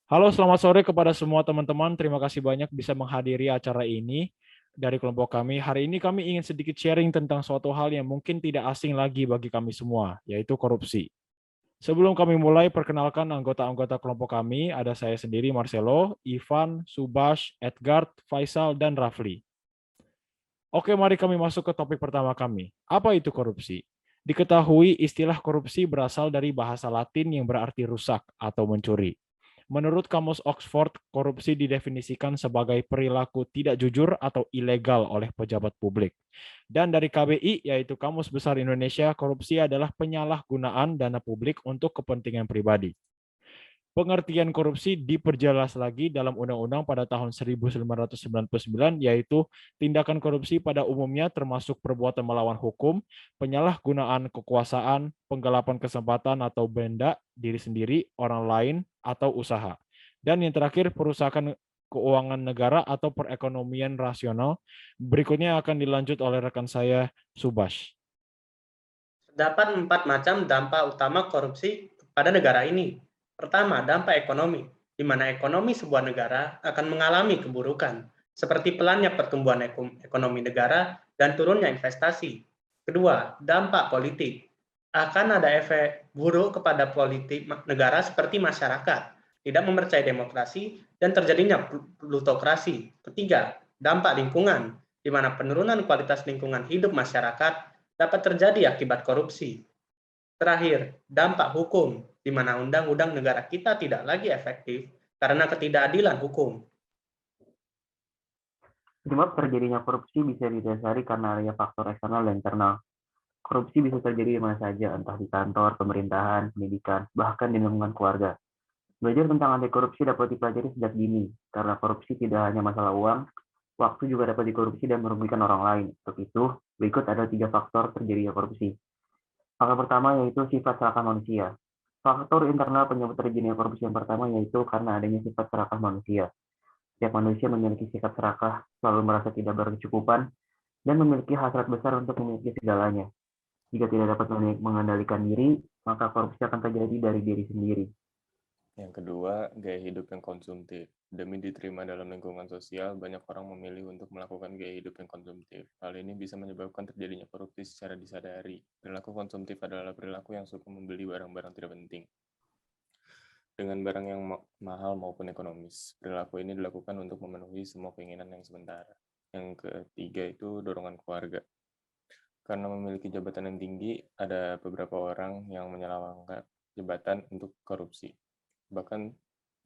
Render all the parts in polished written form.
Halo, selamat sore kepada semua teman-teman. Terima kasih banyak bisa menghadiri acara ini dari kelompok kami. Hari ini kami ingin sedikit sharing tentang suatu hal yang mungkin tidak asing lagi bagi kami semua, yaitu korupsi. Sebelum kami mulai, perkenalkan anggota-anggota kelompok kami. Ada saya sendiri, Marcelo, Ivan, Subhash, Edgard, Faisal, dan Rafli. Oke, mari kami masuk ke topik pertama kami. Apa itu korupsi? Diketahui istilah korupsi berasal dari bahasa Latin yang berarti rusak atau mencuri. Menurut Kamus Oxford, korupsi didefinisikan sebagai perilaku tidak jujur atau ilegal oleh pejabat publik. Dan dari KBI, yaitu Kamus Besar Indonesia, korupsi adalah penyalahgunaan dana publik untuk kepentingan pribadi. Pengertian korupsi diperjelas lagi dalam Undang-Undang pada tahun 1999, yaitu tindakan korupsi pada umumnya termasuk perbuatan melawan hukum, penyalahgunaan kekuasaan, penggelapan kesempatan atau benda diri sendiri, orang lain, atau usaha. Dan yang terakhir, perusahaan keuangan negara atau perekonomian rasional. Berikutnya akan dilanjut oleh rekan saya, Subas. Terdapat 4 macam dampak utama korupsi pada negara ini. Pertama, dampak ekonomi, di mana ekonomi sebuah negara akan mengalami keburukan, seperti pelannya pertumbuhan ekonomi negara dan turunnya investasi. Kedua, dampak politik. Akan ada efek buruk kepada politik negara seperti masyarakat, tidak mempercayai demokrasi, dan terjadinya plutokrasi. Ketiga, dampak lingkungan, di mana penurunan kualitas lingkungan hidup masyarakat dapat terjadi akibat korupsi. Terakhir, dampak hukum, di mana undang-undang negara kita tidak lagi efektif karena ketidakadilan hukum. Penyebab terjadinya korupsi bisa didasari karena adanya faktor eksternal dan internal. Korupsi bisa terjadi di mana saja, entah di kantor, pemerintahan, pendidikan, bahkan di lingkungan keluarga. Belajar tentang anti korupsi dapat dipelajari sejak dini, karena korupsi tidak hanya masalah uang, waktu juga dapat dikorupsi dan merugikan orang lain. Untuk itu, berikut ada 3 faktor terjadinya korupsi. Faktor pertama yaitu sifat serakah manusia. Faktor internal penyebab terjadinya korupsi yang pertama yaitu karena adanya sifat serakah manusia. Setiap manusia memiliki sikap serakah, selalu merasa tidak berkecukupan, dan memiliki hasrat besar untuk memiliki segalanya. Jika tidak dapat mengendalikan diri, maka korupsi akan terjadi dari diri sendiri. Yang kedua, gaya hidup yang konsumtif. Demi diterima dalam lingkungan sosial, banyak orang memilih untuk melakukan gaya hidup yang konsumtif. Hal ini bisa menyebabkan terjadinya korupsi secara disadari. Perilaku konsumtif adalah perilaku yang suka membeli barang-barang tidak penting dengan barang yang mahal maupun ekonomis. Perilaku ini dilakukan untuk memenuhi semua keinginan yang sementara. Yang ketiga itu dorongan keluarga. Karena memiliki jabatan yang tinggi, ada beberapa orang yang menyalahgunakan jabatan untuk korupsi. Bahkan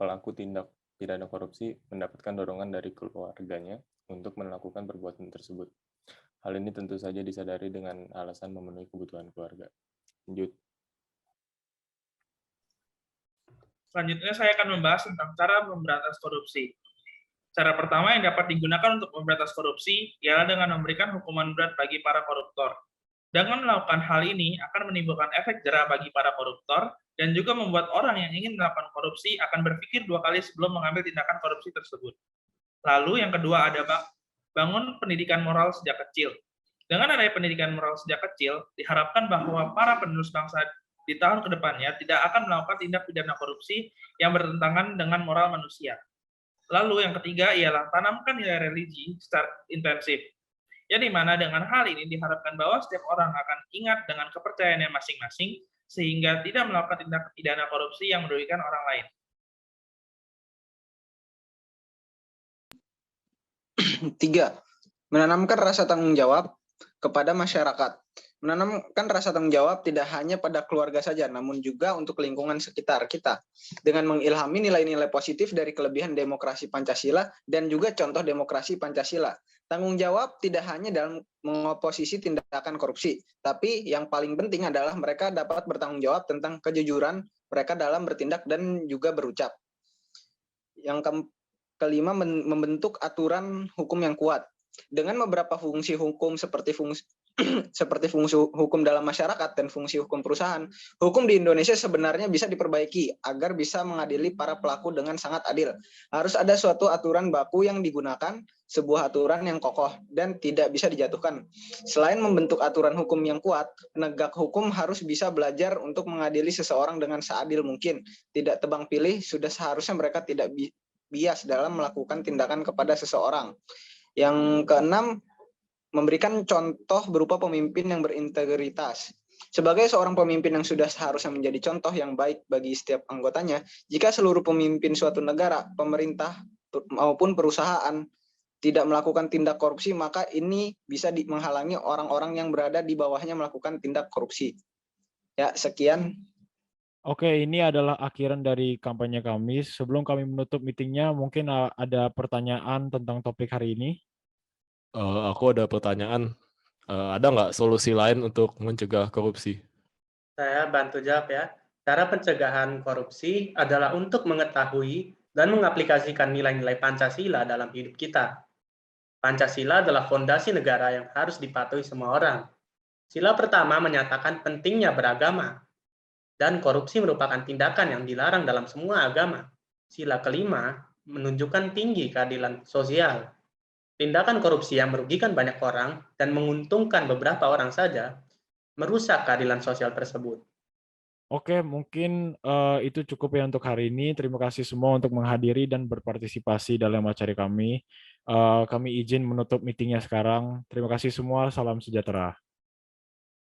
pelaku tindak pidana korupsi mendapatkan dorongan dari keluarganya untuk melakukan perbuatan tersebut. Hal ini tentu saja disadari dengan alasan memenuhi kebutuhan keluarga. Lanjut. Selanjutnya saya akan membahas tentang cara memberantas korupsi. Cara pertama yang dapat digunakan untuk memberantas korupsi ialah dengan memberikan hukuman berat bagi para koruptor. Dengan melakukan hal ini akan menimbulkan efek jerah bagi para koruptor dan juga membuat orang yang ingin melakukan korupsi akan berpikir 2 kali sebelum mengambil tindakan korupsi tersebut. Lalu yang kedua ada bangun pendidikan moral sejak kecil. Dengan adanya pendidikan moral sejak kecil, diharapkan bahwa para penerus bangsa di tahun kedepannya tidak akan melakukan tindak pidana korupsi yang bertentangan dengan moral manusia. Lalu yang ketiga ialah tanamkan nilai religi secara intensif. Yang dimana dengan hal ini diharapkan bahwa setiap orang akan ingat dengan kepercayaannya masing-masing sehingga tidak melakukan tindak pidana korupsi yang merugikan orang lain. Tiga, menanamkan rasa tanggung jawab kepada masyarakat. Menanamkan rasa tanggung jawab tidak hanya pada keluarga saja, namun juga untuk lingkungan sekitar kita. Dengan mengilhami nilai-nilai positif dari kelebihan demokrasi Pancasila dan juga contoh demokrasi Pancasila. Tanggung jawab tidak hanya dalam mengoposisi tindakan korupsi, tapi yang paling penting adalah mereka dapat bertanggung jawab tentang kejujuran mereka dalam bertindak dan juga berucap. Yang kelima, membentuk aturan hukum yang kuat. Dengan beberapa fungsi hukum seperti seperti fungsi hukum dalam masyarakat dan fungsi hukum perusahaan, hukum di Indonesia sebenarnya bisa diperbaiki agar bisa mengadili para pelaku dengan sangat adil. Harus ada suatu aturan baku yang digunakan, sebuah aturan yang kokoh dan tidak bisa dijatuhkan. Selain membentuk aturan hukum yang kuat, penegak hukum harus bisa belajar untuk mengadili seseorang dengan seadil mungkin. Tidak tebang pilih, sudah seharusnya mereka tidak bias dalam melakukan tindakan kepada seseorang. Yang keenam, memberikan contoh berupa pemimpin yang berintegritas. Sebagai seorang pemimpin yang sudah seharusnya menjadi contoh yang baik bagi setiap anggotanya, jika seluruh pemimpin suatu negara, pemerintah, maupun perusahaan tidak melakukan tindak korupsi, maka ini bisa menghalangi orang-orang yang berada di bawahnya melakukan tindak korupsi. Ya, sekian. Oke, ini adalah akhiran dari kampanye kami. Sebelum kami menutup meetingnya, mungkin ada pertanyaan tentang topik hari ini. Aku ada pertanyaan. Ada nggak solusi lain untuk mencegah korupsi? Saya bantu jawab ya. Cara pencegahan korupsi adalah untuk mengetahui dan mengaplikasikan nilai-nilai Pancasila dalam hidup kita. Pancasila adalah fondasi negara yang harus dipatuhi semua orang. Sila pertama menyatakan pentingnya beragama, dan korupsi merupakan tindakan yang dilarang dalam semua agama. Sila kelima menunjukkan tinggi keadilan sosial. Tindakan korupsi yang merugikan banyak orang dan menguntungkan beberapa orang saja merusak keadilan sosial tersebut. Oke, mungkin itu cukup ya untuk hari ini. Terima kasih semua untuk menghadiri dan berpartisipasi dalam acara kami. Kami izin menutup meetingnya sekarang. Terima kasih semua. Salam sejahtera.